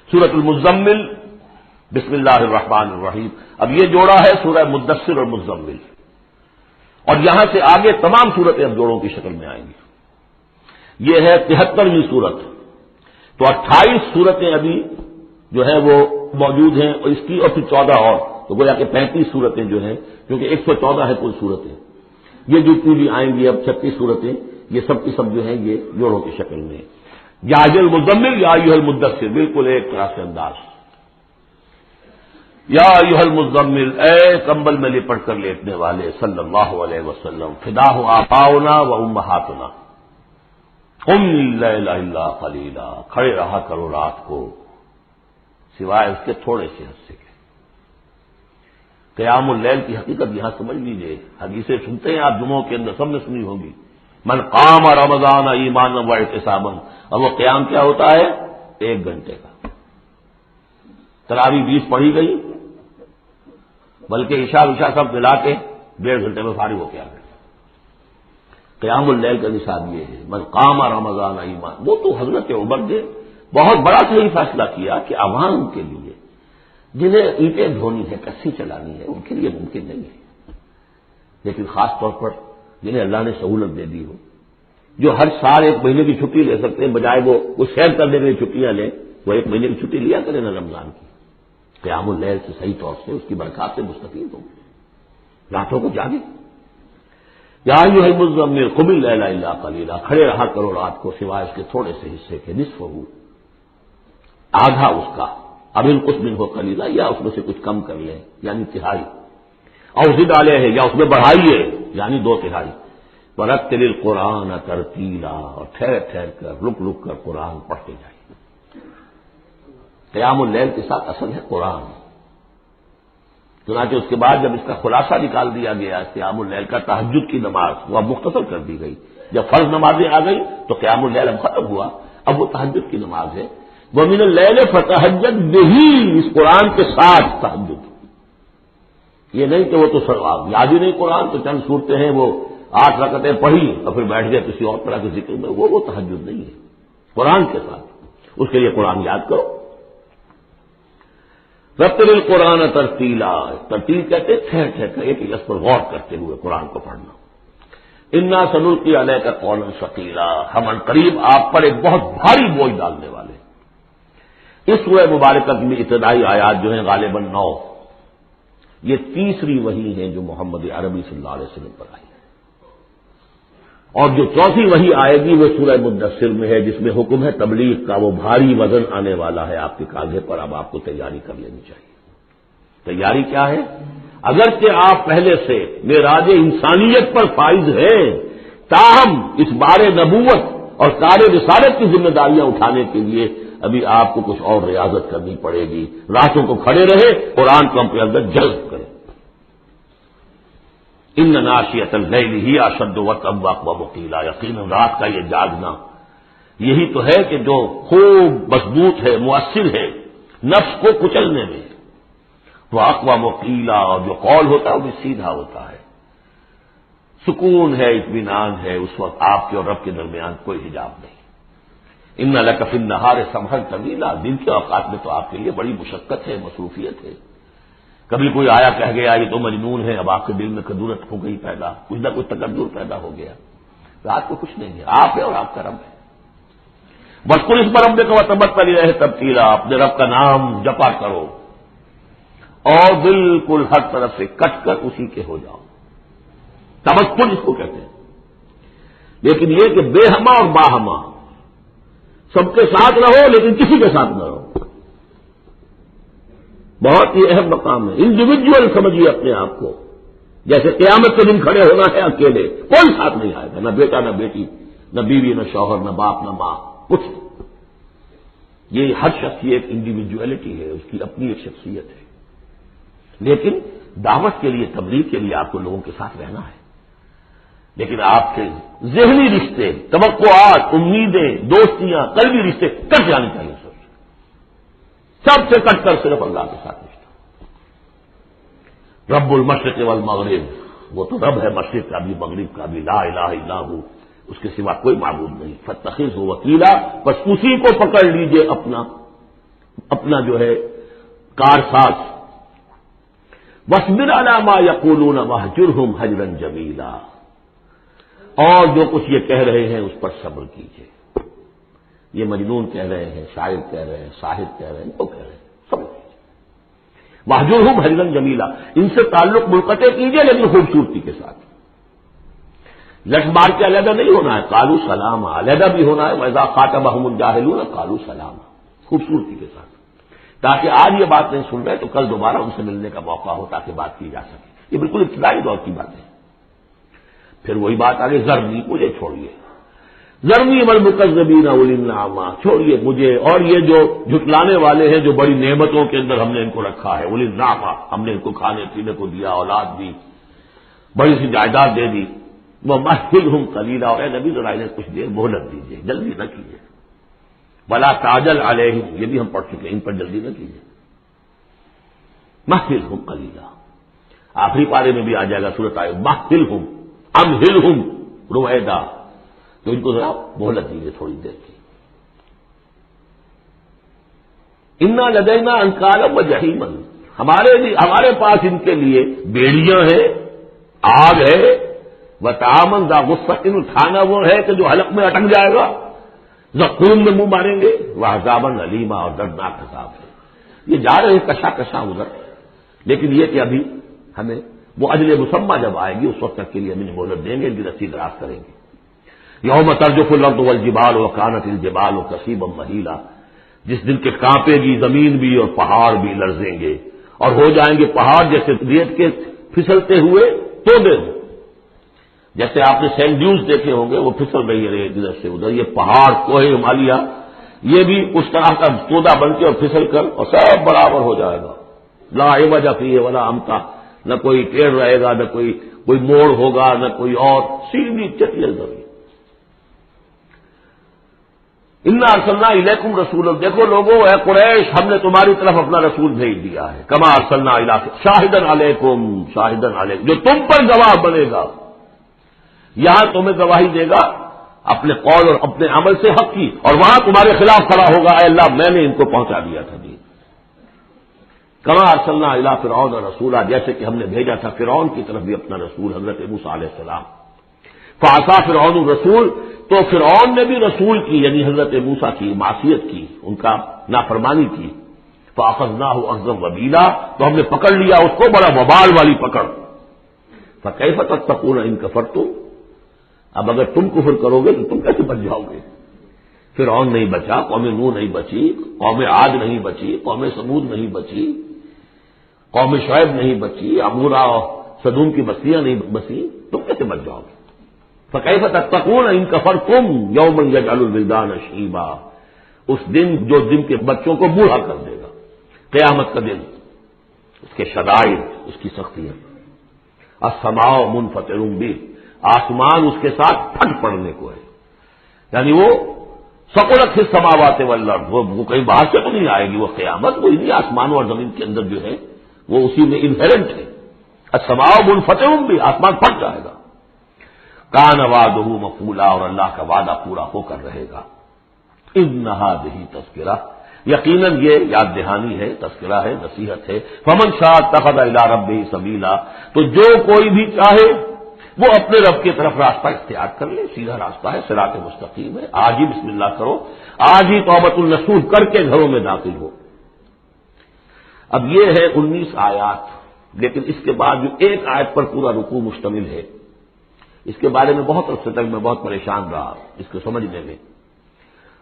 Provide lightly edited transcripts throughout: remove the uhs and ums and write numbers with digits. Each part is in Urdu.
سورۃ المزمل، بسم اللہ الرحمن الرحیم. اب یہ جوڑا ہے سورہ مدثر اور مزمل، اور یہاں سے آگے تمام صورتیں اب جوڑوں کی شکل میں آئیں گی. یہ ہے 73ویں صورت. تو 28 صورتیں ابھی جو ہے وہ موجود ہیں، اور اس کی اور پھر 14 اور، تو گویا کہ 35 صورتیں جو ہیں، کیونکہ 114 ہے کل صورتیں. یہ جتنی بھی آئیں گی اب 36 صورتیں، یہ سب کی سب جو ہیں یہ جوڑوں کی شکل میں. یا ایھا المزمل یا ایھا المدثر، بالکل ایک طرح سے انداز. یا ایھا المزمل، اے کمبل میں لپٹ کر لیٹنے والے، صلی اللہ علیہ وسلم. فداہ آباؤنا و امہاتنا، قم اللیل الا قلیلا، کھڑے رہا کرو رات کو سوائے اس کے تھوڑے سے حصے کے. قیام اللیل کی حقیقت یہاں سمجھ لیجئے. حدیثیں سنتے ہیں آپ جمعوں کے اندر، سب نے سنی ہوگی. من قام رمضان ایمانا واحتسابا، اور وہ قیام کیا ہوتا ہے؟ 1 گھنٹے کا. تراویح 20 پڑھی گئی، بلکہ عشاء سب ملا کے 1.5 گھنٹے میں فارغ ہو کے آ گئے. قیام اللیل کا نصاب یہ ہے. من قام رمضان ایمان، وہ تو حضرت عمر نے بہت بڑا صحیح فیصلہ کیا کہ عوام کے لیے جنہیں اینٹیں دھونی ہے، کسی چلانی ہے، ان کے لیے ممکن نہیں ہے. لیکن خاص طور پر جنہیں اللہ نے سہولت دے دی ہو، جو ہر سال 1 مہینے کی چھٹی لے سکتے ہیں، بجائے وہ سیر کرنے کے لیے چھٹیاں لیں، وہ 1 مہینے کی چھٹی لیا کریں نا رمضان کی. قیام اللیل سے صحیح طور سے اس کی برکات سے مستفید ہوں، راتوں کو جاگے. یا ایھا المزمل قم اللیل الا قلیلا، کھڑے رہا کرو رات کو سوائے اس کے تھوڑے سے حصے کے. نصفہ، آدھا اس کا، اب انقص منہ قلیلا، یا اس میں سے کچھ کم کر لیں یعنی تہائی. اور زد علیہ، یا اس میں بڑھائیے یعنی 2/3. ورتل القرآن ترتیلا، اور ٹھہر ٹھہر کر رک رک کر قرآن پڑھتے جائیے. قیام اللیل کے ساتھ اصل ہے قرآن. چنانچہ اس کے بعد جب اس کا خلاصہ نکال دیا گیا قیام اللیل کا، تہجد کی نماز وہ اب مختصر کر دی گئی. جب فرض نمازیں آ گئی تو قیام اللیل اب ختم ہوا، اب وہ تہجد کی نماز ہے. وَمِنَ اللَّيْلِ فَتَهَجَّدْ بِهِ، اس قرآن کے ساتھ تہجد. یہ نہیں کہ وہ تو یاد ہی نہیں قرآن، تو چند صورتیں ہیں وہ 8 رکعتیں پڑھی اور پھر بیٹھ گئے کسی اور طرح کے ذکر میں، وہ تہجد نہیں ہے. قرآن کے ساتھ اس کے لیے قرآن یاد کرو. رتل القرآن ترتیلا، ترتیل کہتے ٹھہر ٹھہر کر ایک لفظ پر غور کرتے ہوئے قرآن کو پڑھنا. انا سنلقی علیک قولا ثقیلا، ہم عنقریب آپ پر ایک بہت بھاری بوجھ ڈالنے والے. اس سورہ مبارکہ کی ابتدائی آیات جو ہیں غالباً 9، یہ تیسری وحی ہے جو محمد عربی صلی اللہ علیہ وسلم پر آئی ہے. اور جو چوتھی وحی آئے گی وہ سورہ مدثر میں ہے، جس میں حکم ہے تبلیغ کا. وہ بھاری وزن آنے والا ہے آپ کے کاندھے پر، اب آپ کو تیاری کر لینی چاہیے. تیاری کیا ہے؟ اگرچہ آپ پہلے سے معراج انسانیت پر فائز ہیں، تاہم اس بار نبوت اور کار رسالت کی ذمہ داریاں اٹھانے کے لیے ابھی آپ کو کچھ اور ریاضت کرنی پڑے گی. راتوں کو کھڑے رہے، قرآن کو اپنے اندر جذب کریں. ان ناشئۃ اللیل ہی اشد وطئا واقوم قیلا، یقیناً رات کا یہ جاگنا یہی تو ہے کہ جو خوب مضبوط ہے، مؤثر ہے نفس کو کچلنے میں. وہ اقوام قیلا، اور جو قول ہوتا ہے وہ بھی سیدھا ہوتا ہے. سکون ہے، اطمینان ہے، اس وقت آپ کے اور رب کے درمیان کوئی حجاب نہیں. ان لک فی النہار سبحا طویلا، دن کے اوقات میں تو آپ کے لیے بڑی مشقت ہے، مصروفیت ہے. کبھی کوئی آیا کہہ گیا یہ تو مجنون ہے، اب آپ کے دل میں کدورت ہو گئی پیدا، کچھ نہ کچھ تکدر پیدا ہو گیا. رات کو کچھ نہیں ہے، آپ ہے اور آپ کا رب ہے. بذکر اسم ربک وتبتل الیہ تبتیلا، اپنے رب کا نام جپا کرو اور بالکل ہر طرف سے کٹ کر اسی کے ہو جاؤ. تبتل اس کو کہتے ہیں. لیکن یہ کہ بے ہما اور باہما، سب کے ساتھ رہو لیکن کسی کے ساتھ نہ رہو. بہت ہی اہم مقام ہے. انڈیویجول سمجھیے اپنے آپ کو. جیسے قیامت کے دن کھڑے ہونا ہے اکیلے، کوئی ساتھ نہیں آئے گا، نہ بیٹا نہ بیٹی، نہ بیوی نہ شوہر، نہ باپ نہ ماں، کچھ. یہ ہر شخص کی ایک انڈیویجویلٹی ہے، اس کی اپنی ایک شخصیت ہے. لیکن دعوت کے لیے، تبلیغ کے لیے آپ کو لوگوں کے ساتھ رہنا ہے. لیکن آپ کے ذہنی رشتے، توقعات، امیدیں، دوستیاں، قلبی رشتے کٹ جانے چاہیے. سب سے کٹ کر صرف اللہ کے ساتھ رشتہ. رب المشرق والمغرب، وہ تو رب ہے مشرق کا بھی مغرب کا بھی، لا الہ الا ہو، اس کے سوا کوئی معبود نہیں. فاتخذہ وکیلا، بس اسی کو پکڑ لیجئے اپنا اپنا جو ہے کارساز. وَاصْبِرْ عَلَىٰ مَا يَقُولُونَ وَاهْجُرْهُمْ هَجْرًا جَمِيلًا، اور جو کچھ یہ کہہ رہے ہیں اس پر صبر کیجیے. یہ مجنون کہہ رہے ہیں، شاعر کہہ رہے ہیں، ساحر کہہ رہے ہیں، وہ کہہ رہے ہیں، صبر کیجیے. وَاهْجُرْهُمْ هَجْرًا جَمِيلًا، ان سے تعلق منقطع کیجیے لیکن خوبصورتی کے ساتھ. لٹ مار کے علیحدہ نہیں ہونا ہے، قالوا سلاما، علیحدہ بھی ہونا ہے. وَإِذَا خَاطَبَهُمُ الْجَاهِلُونَ قَالُوا سَلَامًا، خوبصورتی کے ساتھ، تاکہ آج یہ بات نہیں سن رہے تو کل دوبارہ ان سے ملنے کا موقع ہو تاکہ بات کی جا سکے. یہ بالکل ابتدائی دور کی بات ہے. پھر وہی بات آگے، ذرنی، مجھے چھوڑیے. ذرنی والمکذبین اولی النعمہ، چھوڑیے مجھے اور یہ جو جھٹلانے والے ہیں جو بڑی نعمتوں کے اندر ہم نے ان کو رکھا ہے. اولی النعمہ، ہم نے ان کو کھانے پینے کو دیا، اولاد دی، بڑی سی جائیداد دے دی. وَمَهِّلْهُمْ قَلِيلًا، اے نبی ذرا انہیں کچھ دیر مہلت دیجیے، جلدی نہ کیجیے. وَلَا تَعْجَلْ عَلَيْهِمْ، یہ بھی ہم پڑھ چکے ہیں، ان پر جلدی نہ کیجیے. مَهِّلْهُمْ قَلِيلًا، آخری پارے میں بھی آ جائے گا سورۃ آئے مَهِّلْهُمْ أَمْهِلْهُمْ رُوَیدًا، تو ان کو ذرا مہلت دیجیے تھوڑی دیر کی. اِنَّا لَدَيْنَا أَنْكَالًا وَجَحِيمًا، ہمارے پاس ان کے لیے بیڑیاں ہیں، آگ ہے. وَطَعَامًا ذَا غُصَّةٍ، کھانا وہ ہے کہ جو حلق میں اٹک جائے گا، زقوم میں منہ ماریں گے. وَعَذَابًا أَلِيمًا، اور دردناک عذاب ہے. یہ جا رہے ہیں کشا کشا ادھر، لیکن یہ کہ ابھی ہمیں وہ اجل مسمى جب آئے گی اس وقت تک کے لیے ہمیں مہلت دیں گے، ان کی رسی دراز کریں گے. یوم ترجف الارض والجبال وكانت الجبال كثيبا مهيلا، جس دن کے کانپے گی زمین بھی اور پہاڑ بھی لرزیں گے، اور ہو جائیں گے پہاڑ جیسے ریت کے پھسلتے ہوئے تودے ہوں. جیسے آپ نے سینڈ ڈیوز دیکھے ہوں گے، وہ پھسل رہی ہے ادھر سے ادھر. یہ پہاڑ کوہ ہمالیہ یہ بھی اس طرح کا تودا بن کے اور پھسل کر اور سب برابر ہو جائے گا. لا عوج فیہ ولا امتا، نہ کوئی ٹیڑھ رہے گا، نہ کوئی موڑ ہوگا، نہ کوئی اور، سیدھی چٹیل زمین. انا ارسلنا الیکم رسولا، دیکھو لوگوں اے قریش، ہم نے تمہاری طرف اپنا رسول بھیج دیا ہے. کما ارسلنا الیکم شاہدا علیکم، شاہدا علیکم، جو تم پر گواہ بنے گا. یہاں تمہیں گواہی دے گا اپنے قول اور اپنے عمل سے حق کی، اور وہاں تمہارے خلاف کھڑا ہوگا، اے اللہ میں نے ان کو پہنچا دیا تھا دین. کما ارسلنا الی فرعون رسولا، جیسے کہ ہم نے بھیجا تھا فرعون کی طرف بھی اپنا رسول حضرت موسیٰ علیہ السلام. فعصا فرعون الرسول، تو فرعون نے بھی رسول کی یعنی حضرت موسیٰ کی معصیت کی، ان کا نافرمانی کی. فاخذناہ اخذا وبیلا، تو ہم نے پکڑ لیا اس کو بڑا وبال والی پکڑ. فکیف تتقون ان کفرتم، اب اگر تم کفر کرو گے تو تم کیسے بچ جاؤ گے؟ فرعون نہیں بچا، قوم نوح نہیں بچی، قوم عاد نہیں بچی، قوم ثمود نہیں بچی، قوم شعیب نہیں بچی، عمورہ اور صدوم کی بستیاں نہیں بسی، تم کیسے بچ جاؤ گے؟ فکیف تتقون ان کفرتم یوما یجعل الولدان شیبا، اس دن جو دن کے بچوں کو بوڑھا کر دے گا، قیامت کا دن، اس کے شدائد، اس کی سختیاں. السماء منفطر به، آسمان اس کے ساتھ پھٹ پڑنے کو ہے، یعنی وہ ثقلت فی السماوات والارض، وہ کہیں باہر سے تو نہیں آئے گی، وہ قیامت وہ انہی آسمانوں اور زمین کے اندر جو ہے وہ اسی میں انہیرنٹ ہے. السماء منفطر به، آسمان پھٹ جائے گا. کان وعدہ مفعولا، اور اللہ کا وعدہ پورا ہو کر رہے گا. اذ هذه تذکرہ، یقیناً یہ یاد دہانی ہے، تذکرہ ہے، نصیحت ہے. فمن شاء اتخذ الی ربہ سبیلا، تو جو کوئی بھی چاہے وہ اپنے رب کی طرف راستہ اختیار کر لے، سیدھا راستہ ہے، صراط مستقیم ہے. آج ہی بسم اللہ کرو، آج ہی توبۃ النصوح کر کے گھروں میں داخل ہو. اب یہ ہے 19 آیات، لیکن اس کے بعد جو ایک آیت پر پورا رکوع مشتمل ہے، اس کے بارے میں بہت عرصے تک میں بہت پریشان رہا اس کو سمجھنے میں،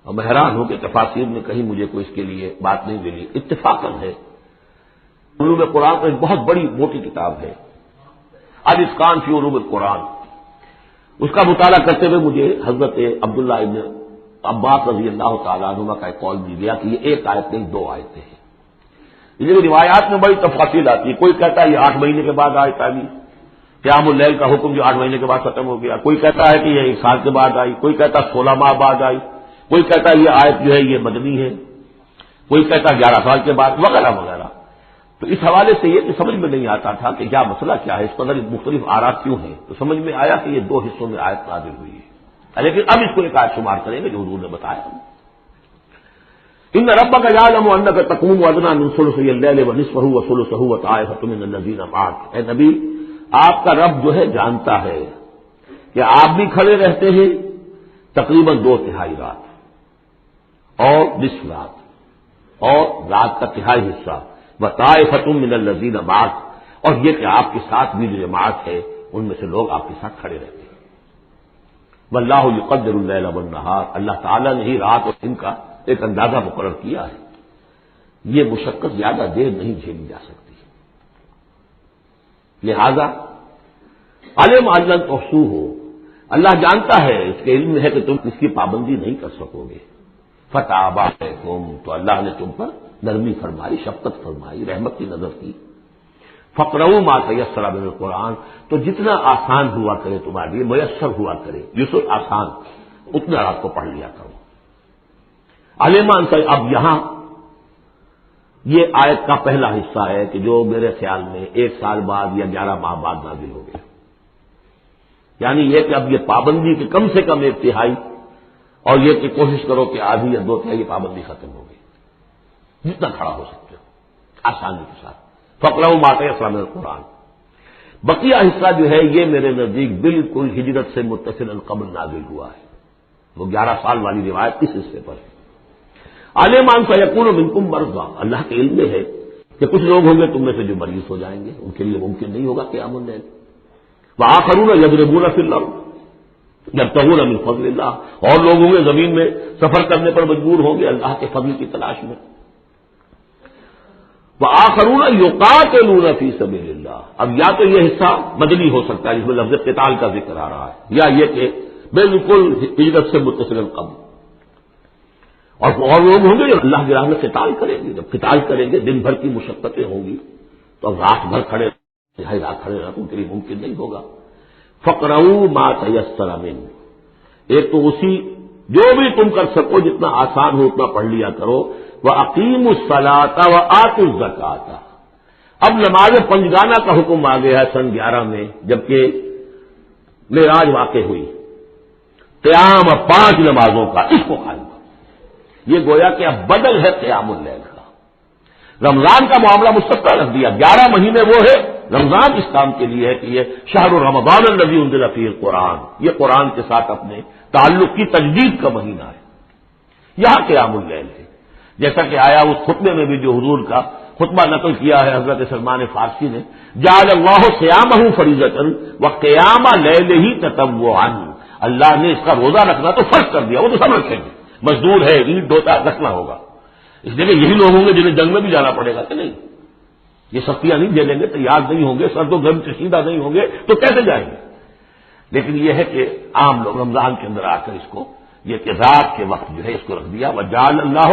اور میں حیران ہوں کہ تفاسیر میں کہیں مجھے کوئی اس کے لیے بات نہیں ملی. اتفاقاً ہے، علوم قرآن تو ایک بہت بڑی موٹی کتاب ہے، الاتقان فی علوم القرآن. اس کا مطالعہ کرتے ہوئے مجھے حضرت عبداللہ ابن عباس رضی اللہ تعالیٰ عنہما کا ایک قول مل گیا کہ یہ ایک آیت نہیں 2 آیتیں ہیں. یہ روایات میں بڑی تفاصیل آتی ہے. کوئی کہتا ہے یہ 8 مہینے کے بعد آیت آئی، قیام اللیل کا حکم جو 8 مہینے کے بعد ختم ہو گیا. کوئی کہتا ہے کہ یہ 1 سال کے بعد آئی، کوئی کہتا 16 ماہ بعد آئی، کوئی کہتا ہے یہ آیت جو ہے یہ مدنی ہے، کوئی کہتا 11 سال کے بعد، وغیرہ وغیرہ. تو اس حوالے سے یہ کہ سمجھ میں نہیں آتا تھا کہ کیا مسئلہ کیا ہے، اس پر مختلف آراء کیوں ہیں. تو سمجھ میں آیا کہ یہ 2 حصوں میں آیت نازل ہوئی ہے، لیکن اب اس کو ایک آیت شمار کریں گے جو حضور نے بتایا. ان ربک یعلم انک تقوم ادنی من ثلثی اللیل ونصفہ وثلثہ وطائفۃ من الذین معک، اے نبی آپ کا رب جو ہے جانتا ہے کہ آپ بھی کھڑے رہتے ہیں تقریباً 2/3 رات اور نصف رات اور رات کا تہائی حصہ، وطائفۃ من الذین معک، اور یہ کہ آپ کے ساتھ بھی جو جماعت ہے ان میں سے لوگ آپ کے ساتھ کھڑے رہتے ہیں۔ واللہ یقدر اللیل والنہار، اللہ تعالیٰ نے ہی رات اور دن کا ایک اندازہ مقرر کیا ہے، یہ مشقت زیادہ دیر نہیں جھیلی جا سکتی، لہذا علم ان لن تحصوہ، اللہ جانتا ہے، اس کے علم ہے کہ تم اس کی پابندی نہیں کر سکو گے، فتاب علیکم، تو اللہ نے تم پر نرمی فرمائی، شفقت فرمائی، رحمت کی نظر کی، فقرؤوا ما تیسر من القرآن، تو جتنا آسان ہوا کرے تمہارے لیے، میسر ہوا کرے، یسر آسان، اتنا رات کو پڑھ لیا کرو۔ علمان سے اب یہاں یہ آیت کا پہلا حصہ ہے کہ جو میرے خیال میں 1 سال بعد یا 11 ماہ بعد نازل ہو گیا، یعنی یہ کہ اب یہ پابندی کہ کم سے کم 1/3 اور یہ کہ کوشش کرو کہ آدھی یا 2/3 پابندی ختم ہو گئی، جتنا کھڑا ہو سکتے ہو آسانی کے ساتھ، فقرؤوا ما تیسر من القرآن۔ بقیہ حصہ جو ہے یہ میرے نزدیک بالکل ہجرت سے متصل قبل نازل ہوا ہے، وہ 11 سال والی روایت اس حصے پر ہے۔ علمان سیکون منکم مرضی، اللہ کے علم میں ہے کہ کچھ لوگ ہوں گے تم میں سے جو مریض ہو جائیں گے، ان کے لیے ممکن نہیں ہوگا قیام اللیل، وآخرون یضربون فی الارض یبتغون من فضل اللہ، اور لوگ ہوں گے زمین میں سفر کرنے پر مجبور ہوں گے اللہ کے فضل کی تلاش میں، وآخرون یقاتلون فی سبیل اللہ۔ اب یا تو یہ حصہ مدنی ہو سکتا ہے جس میں لفظ قتال کا ذکر آ رہا ہے، یا یہ کہ بالکل ہجرت سے متصل قبل، اور لوگ ہوں گے جو اللہ کی راہ میں قتال کریں گے، جب قتال کریں گے دن بھر کی مشقتیں ہوں گی تو اب رات بھر کھڑے رات کھڑے رہنا ان کے لیے ممکن نہیں ہوگا۔ فقرؤوا ما تیسر منہ، ایک تو اسی جو بھی تم کر سکو جتنا آسان ہو اتنا پڑھ لیا کرو، وَأَقِیمُوا الصَّلَاةَ وَآتُوا الزَّکَاةَ۔ اب نماز پنجگانہ کا حکم آ گیا ہے سن 11 میں، جبکہ معراج واقع ہوئی، قیام 5 نمازوں کا اس کو قائم کرو، یہ گویا کہ اب بدل ہے قیام اللیل کا۔ رمضان کا معاملہ مستقل رکھ دیا، 11 مہینے وہ ہے، رمضان اس کام کے لیے ہے کہ یہ شہر رمضان الذی انزل فیہ القرآن، یہ قرآن کے ساتھ اپنے تعلق کی تجدید کا مہینہ ہے، یہاں قیام اللیل ہے، جیسا کہ آیا اس خطبے میں بھی جو حضور کا خطبہ نقل کیا ہے حضرت سلمان فارسی نے، جعل اللہ صیامہ فریضۃ وقیام لیلہ تطوعا، اللہ نے اس کا روزہ رکھنا تو فرض کر دیا، وہ تو سب رکھیں گے، مزدور ہے اینٹ ڈھوتا رکھنا ہوگا، اس لیے کہ یہی لوگ ہوں گے جنہیں جنگ میں بھی جانا پڑے گا کہ نہیں، یہ سختیاں نہیں جھیلیں گے، تیار نہیں ہوں گے، سرد و گرم چشیدہ نہیں ہوں گے تو کیسے جائیں گے؟ لیکن یہ ہے کہ عام لوگ رمضان کے اندر آ کر اس کو یہ کہ رات کے وقت جو ہے اس کو رکھ دیا، وجعل اللہ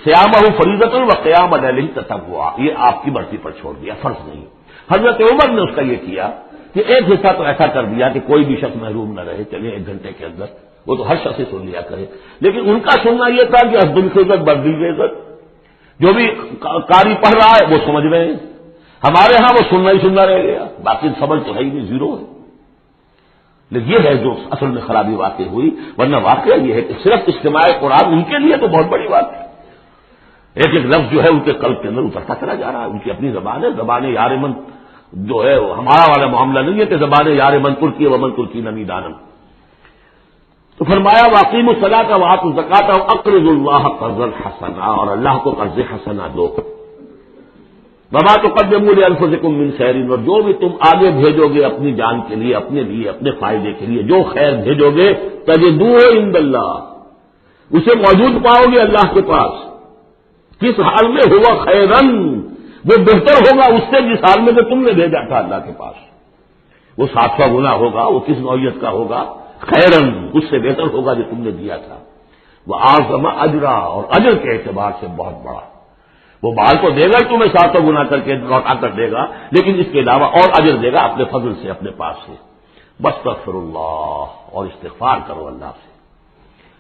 صیامہ فریضۃ وقیام لیلہ تطوعا، یہ آپ کی مرضی پر چھوڑ دیا، فرض نہیں۔ حضرت عمر نے اس کا یہ کیا کہ ایک حصہ تو ایسا کر دیا کہ کوئی بھی شخص محروم نہ رہے، چلے 1 گھنٹے کے اندر وہ تو ہر شخص سے سن لیا کرے، لیکن ان کا سننا یہ تھا کہ حسب الخزت بدل عزت، جو بھی قاری پڑھ رہا ہے وہ سمجھ رہے ہیں، ہمارے ہاں وہ سننا ہی سننا رہ گیا، باقی سمجھ تو ہے ہی نہیں، زیرو ہے۔ لیکن یہ ہے جو اصل میں خرابی واقع ہوئی، ورنہ واقعہ یہ ہے کہ صرف اجتماع قرآن ان کے لیے تو بہت بڑی بات ہے، ایک ایک لفظ جو ہے ان کے قلب کے اندر اترتا چلا جا رہا ہے، ان کی اپنی زبان ہے، زبان یار من جو ہے ہمارا والا معاملہ نہیں ہے کہ زبان یار من ترکی ومن ترکی نمی دانم۔ تو فرمایا واقیم الصلاۃ وآتوا الزکاۃ واقرضوا اللہ قرضا حسنا، اور اللہ کو قرض حسنا دو، وما تقدموا لانفسکم من خیر، اور جو بھی تم آگے بھیجو گے اپنی جان کے لیے، اپنے فائدے کے لیے جو خیر بھیجو گے، تجدوہ عند اللہ، اسے موجود پاؤ گے اللہ کے پاس، کس حال میں ہوا خیرن، وہ بہتر ہوگا اس سے جس حال میں کہ تم نے بھیجا تھا اللہ کے پاس، وہ 700 گنا ہوگا، وہ کس نوعیت کا ہوگا، خیرن اس سے بہتر ہوگا جو تم نے دیا تھا، وہ اعظم اجرا، اور اجر کے اعتبار سے بہت بڑا، وہ مال تو دے گا تمہیں 700 گنا کر کے لوٹا کر دے گا، لیکن اس کے علاوہ اور اجر دے گا اپنے فضل سے، اپنے پاس سے۔ بستغفر اللہ، اور استغفار کرو اللہ سے،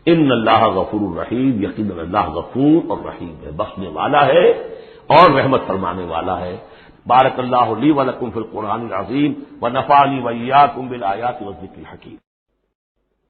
ان اللہ غفور الرحیم، یقینا اللہ غفور اور رحیم ہے، بخشنے والا ہے اور رحمت فرمانے والا ہے۔ بارک اللہ لی ولکم فی القرآن العظیم ونفعنی وإیاکم بالآیات والذکر الحکیم۔